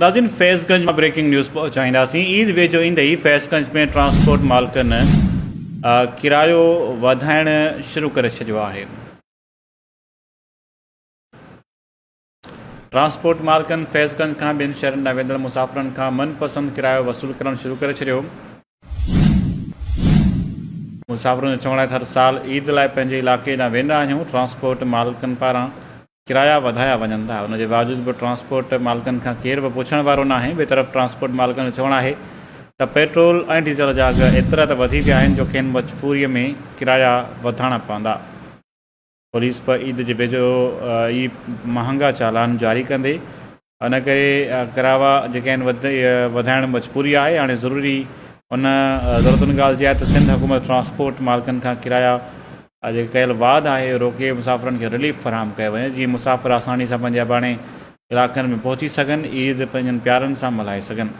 नाज़रीन फैज़गंज में breaking news पहुंचाईंदासीं। Eid वेझो ईंदे ई फैज़गंज में ट्रांसपोर्ट मालिकनि किरायो वधाइण शुरू करे छॾियो आहे। ट्रांसपोर्ट मालिकनि फैज़गंज खां ॿियनि शहरनि ॾांहुं वेंदड़ मुसाफ़िरनि खां मनपसंद किरायो वसूल करणु शुरू करे छॾियो। मुसाफ़िरनि जो चवणु आहे त हर साल ईद लाइ पंहिंजे इलाइक़े ॾांहुं वेंदा आहियूं। ट्रांसपोर्ट मालिकनि पारां किराया वधाया वञनि था। उनजे बावजूदि बि ट्रांसपोर्ट मालिकनि खां केरु बि पुछण वारो न आहे। ॿिए तरफ़ ट्रांसपोर्ट मालिकनि जो चवणु आहे त पेट्रोल ऐं डीज़ल जा अघ एतिरा त वधी विया आहिनि जो खेनि मजबूरीअ में किराया वधाइणा पवंदा। पुलिस पर ईद जे वेझो ई महांगा चालान जारी कंदे इन करे किराया जेके आहिनि वधाइण मजबूरी आहे। हाणे ज़रूरी उन ज़रूरत उन ॻाल्हि जी आहे त सिंध हुकूमत ट्रांसपोर्ट मालिकनि खां किराया जेके कयल वाद आहे रोके मुसाफ़िरनि खे रिलीफ फ़राहम कयो वञे, जीअं मुसाफ़िर आसानी सां पंहिंजे अबाणे इलाइक़नि में पहुची सघनि, ईद पंहिंजनि प्यारनि सां मल्हाए सघनि।